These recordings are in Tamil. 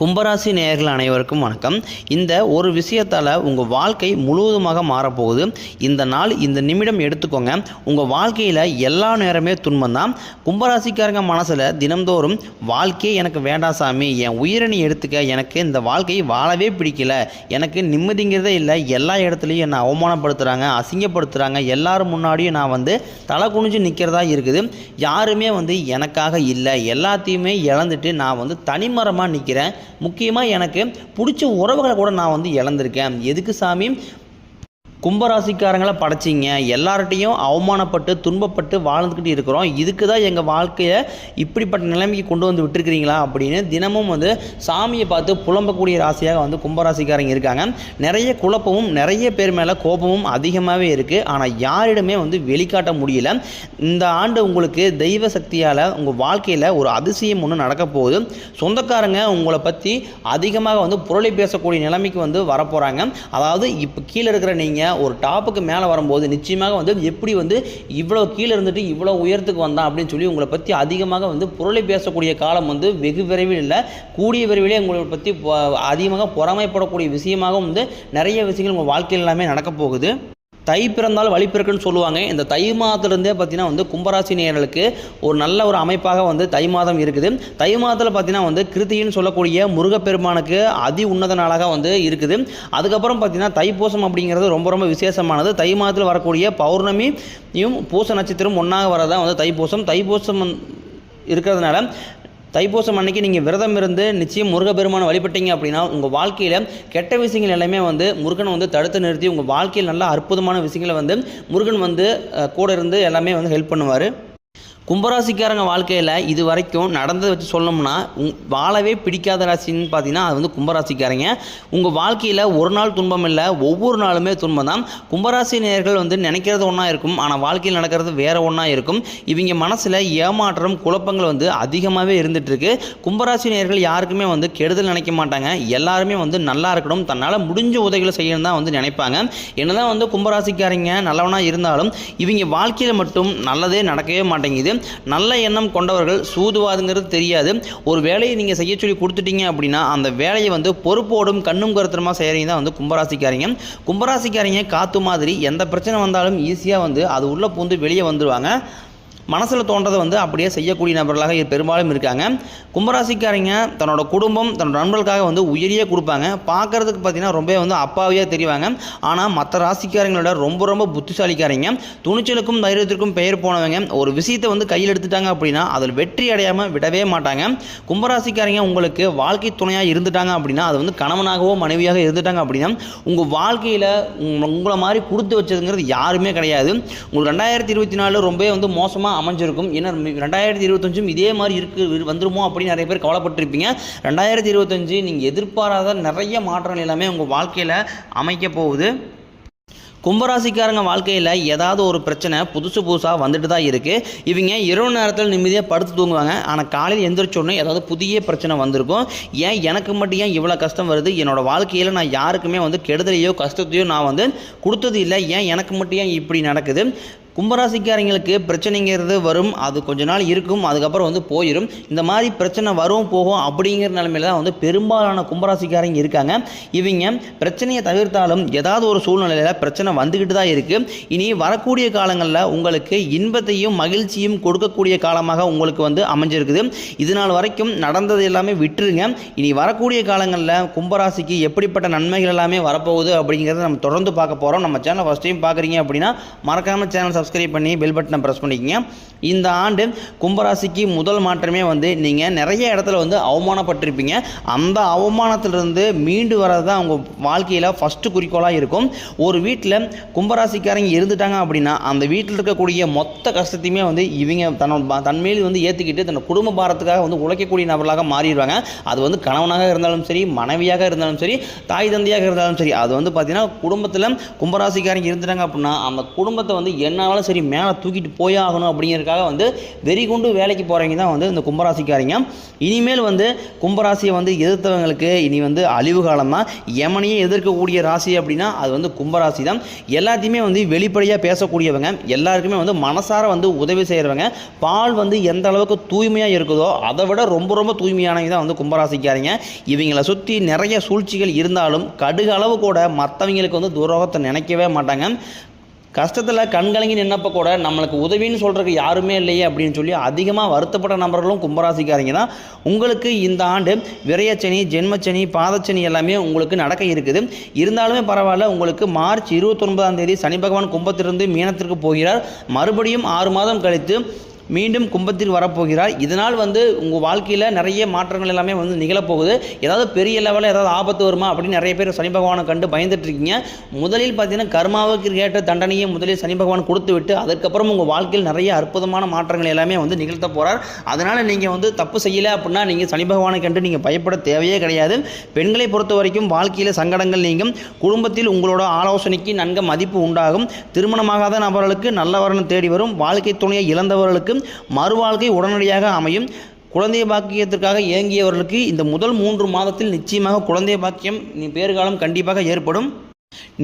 கும்பராசி நேயர்கள் அனைவருக்கும் வணக்கம். இந்த ஒரு விஷயத்தால் உங்கள் வாழ்க்கை முழுவதுமாக மாறப்போகுது. இந்த நாள் இந்த நிமிடம் எடுத்துக்கோங்க. உங்கள் வாழ்க்கையில் எல்லா நேரமே துன்பம் தான். கும்பராசிக்காரங்க மனசில் தினம்தோறும் வாழ்க்கையே எனக்கு வேண்டாம் சாமி, என் உயிரை நீ எடுத்துக்க, எனக்கு இந்த வாழ்க்கையை வாழவே பிடிக்கல, எனக்கு நிம்மதிங்கிறதே இல்லை, எல்லா இடத்துலையும் என்னை அவமானப்படுத்துகிறாங்க, அசிங்கப்படுத்துகிறாங்க, எல்லாரும் முன்னாடியும் நான் தலை குனிஞ்சு நிற்கிறதா இருக்குது, யாருமே எனக்காக இல்லை, எல்லாத்தையுமே இழந்துட்டு நான் தனிமரமாக நிற்கிறேன், முக்கியமாக எனக்கு பிடிச்ச உறவுகளை கூட நான் இழந்திருக்கேன், எதுக்கு சாமி கும்பராசிக்காரங்களை படைச்சிங்க, எல்லார்ட்டையும் அவமானப்பட்டு துன்பப்பட்டு வாழ்ந்துக்கிட்டு இருக்கிறோம், இதுக்கு தான் எங்கள் வாழ்க்கையை இப்படிப்பட்ட நிலைமைக்கு கொண்டு விட்டுருக்கிறீங்களா அப்படின்னு தினமும் சாமியை பார்த்து புலம்பக்கூடிய ராசியாக கும்பராசிக்காரங்க இருக்காங்க. நிறைய குழப்பமும் நிறைய பேர் மேலே கோபமும் அதிகமாகவே இருக்குது. ஆனால் யாரிடமே வெளிக்காட்ட முடியல. இந்த ஆண்டு உங்களுக்கு தெய்வ சக்தியால் உங்கள் வாழ்க்கையில் ஒரு அதிசயம் ஒன்று நடக்க போகுது. சொந்தக்காரங்க உங்களை பற்றி அதிகமாக புரளி பேசக்கூடிய நிலைமைக்கு வரப்போகிறாங்க. அதாவது இப்போ கீழே இருக்கிற நீங்கள் ஒரு டாப்புக்கு மேலே வரும்போது நிச்சயமாக எப்படி இவ்வளோ கீழே இருந்துட்டு இவ்வளோ உயரத்துக்கு வந்தான் அப்படின்னு சொல்லி உங்களை பற்றி அதிகமாக புரளி பேசக்கூடிய காலம் வெகு விரைவில் இல்லை, கூடிய விரைவிலே உங்களை பற்றி அதிகமாக பொறாமைப்படக்கூடிய விஷயமாக நிறைய விஷயங்கள் உங்கள் வாழ்க்கையில் எல்லாமே நடக்க போகுது. தை பிறந்தால் வழி பிறக்குன்னு சொல்லுவாங்க. இந்த தை மாதத்துலேருந்தே பார்த்தீங்கன்னா கும்பராசி நேயர்களுக்கு ஒரு நல்ல ஒரு அமைப்பாக தை மாதம் இருக்குது. தை மாதத்தில் பார்த்தீங்கன்னா கிருத்திகின்னு சொல்லக்கூடிய முருகப்பெருமானுக்கு அதி உன்னத நாளாக இருக்குது. அதுக்கப்புறம் பார்த்தீங்கன்னா தைப்பூசம் அப்படிங்கிறது ரொம்ப ரொம்ப விசேஷமானது. தை மாதத்தில் வரக்கூடிய பௌர்ணமியும் பூச நட்சத்திரம் ஒன்றாக வரதான் தைப்பூசம். தைப்பூசம் இருக்கிறதுனால தைப்பூசம் அன்னைக்கு நீங்கள் விரதம் இருந்து நிச்சயம் முருகப்பெருமானை வழிபட்டீங்க அப்படின்னா உங்கள் வாழ்க்கையில் கெட்ட விஷயங்கள் எல்லாமே முருகனை தடுத்து நிறுத்தி உங்கள் வாழ்க்கையில் நல்ல அற்புதமான விஷயங்களை முருகன் கூட இருந்து எல்லாமே ஹெல்ப் பண்ணுவார். கும்பராசிக்காரங்க வாழ்க்கையில் இது வரைக்கும் நடந்ததை வச்சு சொல்லணும்னா வாழவே பிடிக்காத ராசின்னு பார்த்தீங்கன்னா அது கும்பராசிக்காரங்க. உங்கள் வாழ்க்கையில் ஒரு நாள் துன்பம் இல்லை, ஒவ்வொரு நாளுமே துன்பம் தான். கும்பராசி நேயர்கள் நினைக்கிறது ஒன்றா இருக்கும், ஆனால் வாழ்க்கையில் நடக்கிறது வேறு ஒன்றா இருக்கும். இவங்க மனசில் ஏமாற்றம் குழப்பங்கள் அதிகமாகவே இருந்துகிட்ருக்கு. கும்பராசி நேயர்கள் யாருக்குமே கெடுதல் நினைக்க மாட்டாங்க. எல்லாருமே நல்லா இருக்கணும், தன்னால் முடிஞ்ச உதவிகளை செய்யணும் தான் நினைப்பாங்க. என்னதான் கும்பராசிக்காரங்க நல்லவனாக இருந்தாலும் இவங்க வாழ்க்கையில் மட்டும் நல்லதே நடக்கவே மாட்டேங்குது. நல்ல எண்ணம் கொண்டவர்கள் சூதுவாதுங்கிறது தெரியாது. ஒரு வேலையை நீங்கள் செய்ய சொல்லி கொடுத்துட்டீங்க அப்படின்னா அந்த வேலையை பொறுப்போடும் கண்ணும் கருத்துமா செய்கிறீங்க தான் கும்பராசிக்காரங்க. கும்பராசிக்காரங்க காற்று மாதிரி எந்த பிரச்சனை வந்தாலும் ஈஸியாக அது உள்ளே பூந்து வெளியே வந்துடுவாங்க. மனசில் தோன்றதை அப்படியே செய்யக்கூடிய நபர்களாக பெரும்பாலும் இருக்காங்க. கும்பராசிக்காரங்க தன்னோட குடும்பம் தன்னோட நண்பர்களுக்காக உயிரியே கொடுப்பாங்க. பார்க்குறதுக்கு பார்த்தீங்கன்னா ரொம்ப அப்பாவியாக தெரிவாங்க. ஆனால் மற்ற ராசிக்காரங்களோட ரொம்ப ரொம்ப புத்திசாலிக்காரங்க. துணிச்சலுக்கும் தைரியத்திற்கும் பெயர் போனவங்க. ஒரு விஷயத்தை கையில் எடுத்துட்டாங்க அப்படின்னா அதில் வெற்றி அடையாமல் விடவே மாட்டாங்க. கும்பராசிக்காரங்க உங்களுக்கு வாழ்க்கை துணையாக இருந்துட்டாங்க அப்படின்னா அது கணவனாகவோ மனைவியாக இருந்துட்டாங்க அப்படின்னா உங்கள் வாழ்க்கையில் உங்களை மாதிரி கொடுத்து வச்சதுங்கிறது யாருமே கிடையாது. உங்களுக்கு 2024 ரொம்ப மோசமாக அமைஞ்சிருக்கும். ஏன்னா 2025 இதே மாதிரி வந்துருமோ அப்படின்னு நிறைய பேர் கவலைப்பட்டிருப்பீங்க. 2025 நீங்கள் எதிர்பாராத நிறைய மாற்றங்கள் எல்லாமே உங்கள் வாழ்க்கையில் அமைக்க போகுது. கும்பராசிக்காரங்க வாழ்க்கையில் ஏதாவது ஒரு பிரச்சனை புதுசாக வந்துட்டு தான் இருக்குது. இவங்க இரவு நேரத்தில் நிம்மதியாக படுத்து தூங்குவாங்க. ஆனால் காலையில் எந்திரிச்சோடனே ஏதாவது புதிய பிரச்சனை வந்திருக்கும். ஏன் எனக்கு மட்டும் ஏன் இவ்வளோ கஷ்டம் வருது, என்னோடய வாழ்க்கையில் நான் யாருக்குமே கெடுதலையோ கஷ்டத்தையோ நான் கொடுத்தது இல்லை, ஏன் எனக்கு மட்டும் ஏன் இப்படி நடக்குது. கும்பராசிக்காரங்களுக்கு பிரச்சனைங்கிறது வரும், அது கொஞ்ச நாள் இருக்கும், அதுக்கப்புறம் போயிடும். இந்த மாதிரி பிரச்சனை வரும் போகும் அப்படிங்கிற நிலைமையில தான் பெரும்பாலான கும்பராசிக்காரங்க இருக்காங்க. இவங்க பிரச்சனையை தவிர்த்தாலும் ஏதாவது ஒரு சூழ்நிலையில் பிரச்சனை வந்துக்கிட்டு தான் இருக்குது. இனி வரக்கூடிய காலங்களில் உங்களுக்கு இன்பத்தையும் மகிழ்ச்சியும் கொடுக்கக்கூடிய காலமாக உங்களுக்கு அமைஞ்சிருக்குது. இது நாள் வரைக்கும் நடந்தது எல்லாமே விட்டுருங்க. இனி வரக்கூடிய காலங்களில் கும்பராசிக்கு எப்படிப்பட்ட நன்மைகள் எல்லாமே வரப்போகுது அப்படிங்கிறத நம்ம தொடர்ந்து பார்க்க போகிறோம். நம்ம சேனல் ஃபஸ்ட் டைம் பார்க்குறீங்க அப்படின்னா மறக்காமல் சேனல் சப்ஸ்கிரைப் பண்ணி பெல் பட்டனை ப்ரெஸ் பண்ணிக்கங்க. இந்த ஆண்டு கும்பராசிக்கு முதல் மாற்றமே நீங்கள் நிறைய இடத்துல அவமானப்பட்டிருப்பீங்க. அந்த அவமானத்திலிருந்து மீண்டு வரது தான் உங்கள் வாழ்க்கையில் ஃபஸ்ட்டு குறிக்கோளாக இருக்கும். ஒரு வீட்டில் கும்பராசிக்காரங்க இருந்துட்டாங்க அப்படின்னா அந்த வீட்டில் இருக்கக்கூடிய மொத்த கஷ்டத்தையுமே இவங்க தன்மையில் ஏற்றிக்கிட்டு தன் குடும்ப பாரத்துக்காக உழைக்கக்கூடிய நபர்களாக மாறிடுவாங்க. அது கணவனாக இருந்தாலும் சரி, மனைவியாக இருந்தாலும் சரி, தாய் தந்தையாக இருந்தாலும் சரி, அது பார்த்தீங்கன்னா குடும்பத்தில் கும்பராசிக்காரங்க இருந்துட்டாங்க அப்படின்னா அந்த குடும்பத்தை என்ன இருந்தாலும் சரி மேலே தூக்கிட்டு போய் ஆகணும் அப்படிங்கிறதுக்காக வந்து வெறி கொண்டு வேலைக்கு போகிறவங்க தான் வந்து இந்த கும்பராசிக்காரங்க. இனிமேல் வந்து கும்பராசியை வந்து எதிர்த்தவங்களுக்கு இனி வந்து அழிவு காலம் தான். யமனையே எதிர்க்கக்கூடிய ராசி அப்படின்னா அது வந்து கும்பராசி தான். எல்லாத்தையுமே வந்து வெளிப்படையாக பேசக்கூடியவங்க, எல்லாருக்குமே வந்து மனசார வந்து உதவி செய்கிறவங்க. பால் வந்து எந்த அளவுக்கு தூய்மையாக இருக்குதோ அதை விட ரொம்ப ரொம்ப தூய்மையானவங்க தான் வந்து கும்பராசிக்காரங்க. இவங்களை சுற்றி நிறைய சூழ்ச்சிகள் இருந்தாலும் கடுகு அளவு கூட மற்றவங்களுக்கு வந்து துரோகத்தை நினைக்கவே மாட்டாங்க. கஷ்டத்தில் கண்கலங்கி நின்னப்போ கூட நம்மளுக்கு உதவின்னு சொல்கிறதுக்கு யாருமே இல்லையே அப்படின்னு சொல்லி அதிகமாக வருத்தப்பட்ட நபர்களும் கும்பராசிக்காரங்க தான். உங்களுக்கு இந்த ஆண்டு விரயச்சனி, ஜென்மச்சனி, பாதச்சனி எல்லாமே உங்களுக்கு நடக்க இருக்குது. இருந்தாலுமே பரவாயில்ல, உங்களுக்கு மார்ச் 29ஆம் தேதி சனி பகவான் கும்பத்திலிருந்து மீனத்திற்கு போகிறார். மறுபடியும் 6 மாதம் கழித்து மீண்டும் கும்பத்திற்கு வரப்போகிறார். இதனால் வந்து உங்கள் வாழ்க்கையில் நிறைய மாற்றங்கள் எல்லாமே வந்து நிகழப்போகுது. ஏதாவது பெரிய லெவலில் ஏதாவது ஆபத்து வருமா அப்படின்னு நிறைய பேர் சனி பகவானை கண்டு பயந்துட்டுருக்கீங்க. முதலில் பார்த்தீங்கன்னா கர்மாவுக்கு ஏற்ற தண்டனையை முதலில் சனி பகவான் கொடுத்து விட்டு அதுக்கப்புறம் உங்கள் வாழ்க்கையில் நிறைய அற்புதமான மாற்றங்கள் எல்லாமே வந்து நிகழ்த்த போகிறார். அதனால் நீங்கள் வந்து தப்பு செய்யலை அப்படின்னா நீங்கள் சனி பகவானை கண்டு நீங்கள் பயப்பட தேவையே கிடையாது. பெண்களை பொறுத்த வரைக்கும் வாழ்க்கையில் சங்கடங்கள் நீங்கும். குடும்பத்தில் உங்களோட ஆலோசனைக்கு நன்கு மதிப்பு உண்டாகும். திருமணமாகாத நபர்களுக்கு நல்ல வரணும் தேடி வரும். வாழ்க்கை துணையை இழந்தவர்களுக்கு மறுவாழ்க்கை உடனடியாக அமையும். குழந்தை பாக்கியத்திற்காக இயங்கியவர்களுக்கு இந்த முதல் 3 மாதத்தில் நிச்சயமாக குழந்தை பாக்கியம் பேறுகாலம் கண்டிப்பாக ஏற்படும்.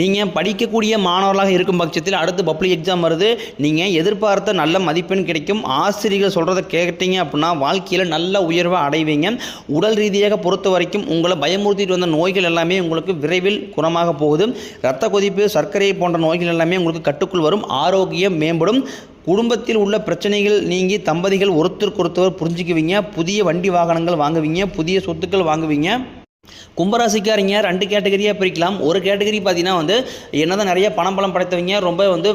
நீங்கள் படிக்கக்கூடிய மாணவர்களாக இருக்கும் பட்சத்தில் அடுத்து பப்ளிக் எக்ஸாம் வருது, நீங்கள் எதிர்பார்த்த நல்ல மதிப்பெண் கிடைக்கும். ஆசிரியர்கள் சொல்கிறத கேட்டீங்க அப்படின்னா வாழ்க்கையில் நல்ல உயர்வை அடைவீங்க. உடல் ரீதியாக பொறுத்த வரைக்கும் உங்களை பயமுறுத்திட்டு வந்த நோய்கள் எல்லாமே உங்களுக்கு விரைவில் குணமாக போகுது. இரத்த கொதிப்பு, சர்க்கரை போன்ற நோய்கள் எல்லாமே உங்களுக்கு கட்டுக்குள் வரும். ஆரோக்கியம் மேம்படும். குடும்பத்தில் உள்ள பிரச்சனைகள் நீங்கி தம்பதிகள் ஒருத்தருக்கொருத்தவர் புரிஞ்சுக்குவீங்க. புதிய வண்டி வாகனங்கள் வாங்குவீங்க, புதிய சொத்துக்கள் வாங்குவீங்க. கும்பராசிக்காரங்க 2 கேட்டகரியாக பிரிக்கலாம். ஒரு கேட்டகரி பார்த்தீங்கன்னா வந்து என்னதான் நிறைய பணம் படைத்தவங்க, ரொம்ப வந்து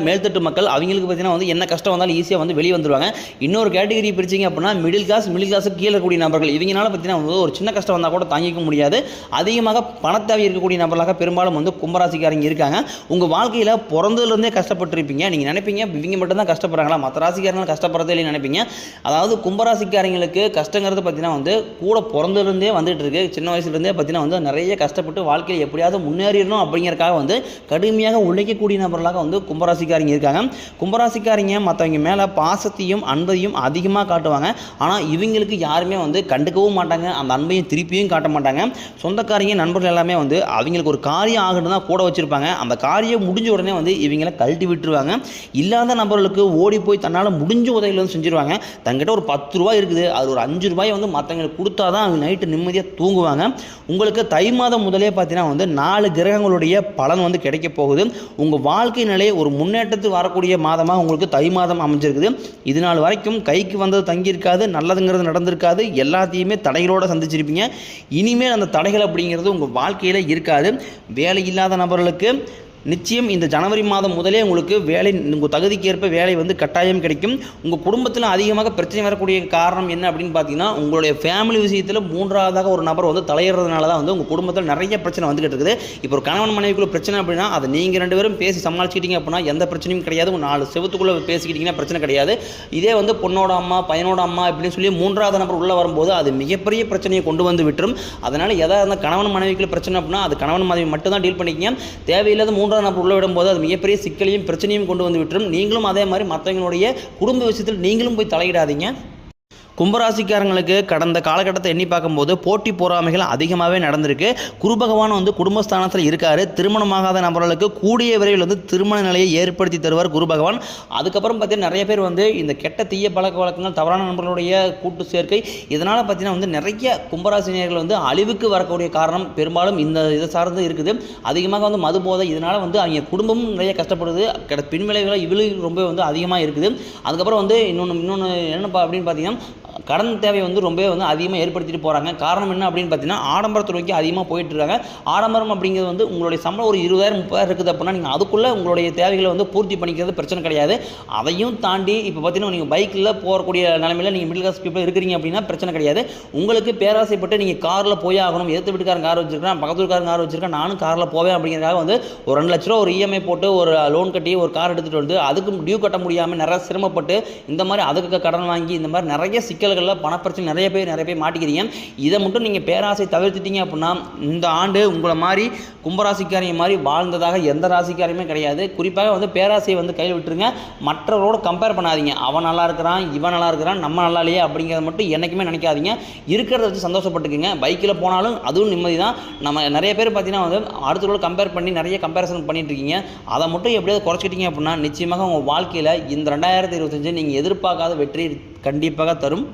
மேல்தட்டு மக்கள், அவங்களுக்கு பார்த்தீங்கன்னா வந்து என்ன கஷ்டம் வந்தாலும் ஈஸியாக வந்து வெளியே வந்துடுவாங்க. இன்னொரு கேட்டகரி பிரிச்சிங்க அப்படின்னா மிடில் கிளாஸுக்கு கீழே இருக்கக்கூடிய நபர்கள். இவங்களால பார்த்தீங்கன்னா வந்து ஒரு சின்ன கஷ்டம் வந்தால் கூட தாங்கிக்க முடியாது. அதிகமாக பணத்தேவை இருக்கக்கூடிய நபர்களாக பெரும்பாலும் வந்து கும்பராசிக்காரங்க இருக்காங்க. உங்கள் வாழ்க்கையில் பிறந்ததுலேருந்தே கஷ்டப்பட்டுருப்பீங்க. நீங்கள் நினைப்பீங்க இவங்க மட்டும்தான் கஷ்டப்படுறாங்களா, மற்ற ராசிக்காரங்களும் கஷ்டப்படுறதே இல்லைன்னு நினைப்பீங்க. அதாவது கும்பராசிக்காரங்களுக்கு கஷ்டங்கிறது பார்த்தீங்கன்னா வந்து கூட பிறந்ததுலேருந்தே வந்துட்டு இருக்கு. சின்ன வயசுலேருந்தே பார்த்தீங்கன்னா வந்து நிறைய கஷ்டப்பட்டு வாழ்க்கையில் எப்படியாவது முன்னேறிடணும் அப்படிங்கிறக்காக வந்து கடுமையாக உழைக்கக்கூடிய நபர்களாக வந்து கும்பராசிக்காரங்க இருக்காங்க. கும்பராசிக்காரங்க மற்றவங்க மேலே பாசத்தையும் அன்பையும் அதிகமாக காட்டுவாங்க. ஆனால் இவங்களுக்கு யாருமே வந்து கண்டுக்கவும் மாட்டாங்க, அந்த அன்பையும் திருப்பியும் காட்ட மாட்டாங்க. சொந்தக்காரங்க நண்பர்கள் எல்லாமே வந்து அவங்களுக்கு ஒரு காரியம் ஆகணும் தான் கூட வச்சுருப்பாங்க. அந்த காரியம் முடிஞ்ச உடனே வந்து இவங்களை கழட்டி விட்டுருவாங்க. இல்லாத நபர்களுக்கு ஓடி போய் தன்னால் முடிஞ்ச உதவியில் வந்து செஞ்சுருவாங்க. தங்கிட்ட ஒரு 10 ரூபா இருக்குது, அது ஒரு 5 ரூபாய் வந்து மற்றவங்களுக்கு கொடுத்தா தான் அவங்க நைட்டு நிம்மதியாக தூங்குவாங்க. உங்களுக்கு தை மாதம் முதலே பார்த்தீங்கன்னா வந்து 4 கிரகங்களுடைய பலன் வந்து கிடைக்க போகுது. உங்கள் வாழ்க்கை நிலை ஒரு முன்னேற்றத்துக்கு வரக்கூடிய மாதமாக உங்களுக்கு தை மாதம் அமைஞ்சிருக்குது. இது நாள் வரைக்கும் கைக்கு வந்தது தங்கியிருக்காது, நல்லதுங்கிறது நடந்திருக்காது, எல்லாத்தையுமே தடைகளோடு சந்திச்சிருப்பீங்க. இனிமேல் அந்த தடைகள் அப்படிங்கிறது உங்கள் வாழ்க்கையில் இருக்காது. வேலை இல்லாத நபர்களுக்கு நிச்சயம் இந்த ஜனவரி மாதம் முதலே உங்களுக்கு வேலை, உங்கள் தகுதிக்கு ஏற்ப வேலை வந்து கட்டாயம் கிடைக்கும். உங்கள் குடும்பத்தில் அதிகமாக பிரச்சனை வரக்கூடிய காரணம் என்ன அப்படின்னு பார்த்தீங்கன்னா உங்களுடைய ஃபேமிலி விஷயத்தில் 3ஆவதாக ஒரு நபர் வந்து தலையிடுறதுனால தான் வந்து உங்கள் குடும்பத்தில் நிறைய பிரச்சனை வந்துகிட்டு இருக்குது. இப்போ ஒரு கணவன் மனைவிக்குள்ள பிரச்சனை அப்படின்னா அதை நீங்கள் 2 பேரும் பேசி சமாளிச்சிக்கிட்டீங்க அப்படின்னா எந்த பிரச்சனையும் கிடையாது. 4 செவத்துக்குள்ளே பேசிக்கிட்டிங்கன்னா பிரச்சனை கிடையாது. இதே வந்து பொண்ணோட அம்மா, பையனோட அம்மா இப்படின்னு சொல்லி 3ஆவது நபர் உள்ளே வரும்போது அது மிகப்பெரிய பிரச்சனையை கொண்டு வந்து விட்டுரும். அதனால் எதாவது அந்த கணவன் மனைவிக்குள்ள பிரச்சனை அப்படின்னா அது கணவன் மனைவி மட்டும் தான் டீல் பண்ணிக்கிங்க. தேவையில்லாத 3ஆவது நபர் உள்ள விடும்போது அது மிகப்பெரிய சிக்கலையும் பிரச்சனையும் கொண்டு வந்து விட்டுரும். நீங்களும் அதே மாதிரி மற்றவங்களுடைய குடும்ப விஷயத்தில் நீங்களும் போய் தலையிடாதீங்க. கும்பராசிக்காரங்களுக்கு கடந்த காலகட்டத்தை எண்ணி பார்க்கும்போது போட்டி பொறாமைகள் அதிகமாகவே நடந்திருக்கு. குரு பகவான் வந்து குடும்பஸ்தானத்தில் இருக்கார். திருமணமாகாத நபர்களுக்கு கூடிய விரைவில் வந்து திருமண நிலையை ஏற்படுத்தி தருவார் குரு பகவான். அதுக்கப்புறம் பார்த்தீங்கன்னா நிறைய பேர் வந்து இந்த கெட்ட தீய பழக்க வழக்கங்கள், தவறான நபர்களுடைய கூட்டு சேர்க்கை, இதனால் பார்த்தீங்கன்னா வந்து நிறைய கும்பராசினியர்கள் வந்து அழிவுக்கு வரக்கூடிய காரணம் பெரும்பாலும் இந்த இதை சார்ந்து இருக்குது. அதிகமாக வந்து மது போதை, இதனால் வந்து அவங்க குடும்பமும் நிறைய கஷ்டப்படுது. பின்விளைவுகள் இவ்வளவு ரொம்ப வந்து அதிகமாக இருக்குது. அதுக்கப்புறம் வந்து இன்னொன்று என்னப்பா அப்படின்னு பார்த்தீங்கன்னா கடன் தேவை வந்து ரொம்ப வந்து அதிகமாக ஏற்படுத்திட்டு போகிறாங்க. காரணம் என்ன அப்படின்னு பார்த்தீங்கன்னா ஆடம்பரத்தை நோக்கி அதிகமாக போயிட்டு இருக்காங்க. ஆடம்பரம் அப்படிங்கிறது வந்து உங்களுடைய சம்பளம் ஒரு 20,000-30,000 இருக்குது அப்படின்னா நீங்கள் அதுக்குள்ளே உங்களுடைய தேவைகளை வந்து பூர்த்தி பண்ணிக்கிறது பிரச்சனை கிடையாது. அதையும் தாண்டி இப்போ பார்த்தீங்கன்னா நீங்கள் பைக்கில் போகக்கூடிய நிலைமையில் நீங்கள் மிடில் கிளாஸ் பீப்புள் இருக்கிறீங்க அப்படின்னா பிரச்சனை கிடையாது. உங்களுக்கு பேராசைப்பட்டு நீங்கள் காரில் போய் ஆகணும், எதிர்த்து வீட்டுக்காரன் கார் வச்சிருக்கேன், பக்கத்து வீட்டுக்காரன் கார் வச்சிருக்கேன், நானும் காரில் போவேன் அப்படிங்கிறதுக்காக வந்து ஒரு 2 லட்ச ரூபா ஒரு இஎம்ஐ போட்டு ஒரு லோன் கட்டி ஒரு கார் எடுத்துகிட்டு வந்து அதுக்கு டியூ கட்ட முடியாமல் நிறைய சிரமப்பட்டு இந்த மாதிரி அதுக்கு கடன் வாங்கி இந்த மாதிரி நிறைய சிக்கல் சிக்கல்களில் பணப்பிரச்சனை நிறைய பேர் மாட்டிக்கிறீங்க. இதை மட்டும் நீங்கள் பேராசை தவிர்த்துட்டீங்க அப்படின்னா இந்த ஆண்டு உங்களை மாதிரி கும்பராசிக்காரங்க மாதிரி வாழ்ந்ததாக எந்த ராசிக்காரையுமே கிடையாது. குறிப்பாக வந்து பேராசையை வந்து கையில் விட்டுருங்க. மற்றவரோட கம்பேர் பண்ணாதீங்க. அவன் நல்லா இருக்கிறான், இவன் நல்லா இருக்கிறான், நம்ம நல்லா இல்லையா அப்படிங்கிறத மட்டும் என்றைக்குமே நினைக்காதீங்க. இருக்கிறத வச்சு சந்தோஷப்பட்டுக்குங்க. பைக்கில் போனாலும் அதுவும் நிம்மதி தான். நம்ம நிறைய பேர் பார்த்தீங்கன்னா வந்து அடுத்தவரோட கம்பேர் பண்ணி நிறைய கம்பேரிசன் பண்ணிட்டு இருக்கீங்க. அதை மட்டும் எப்படியாவது குறைச்சிக்கிட்டீங்க அப்படின்னா நிச்சயமாக உங்கள் வாழ்க்கையில் இந்த 2025 நீங்கள் எதிர்பார்க்காத வெற்றி கண்டிப்பாக தரும்.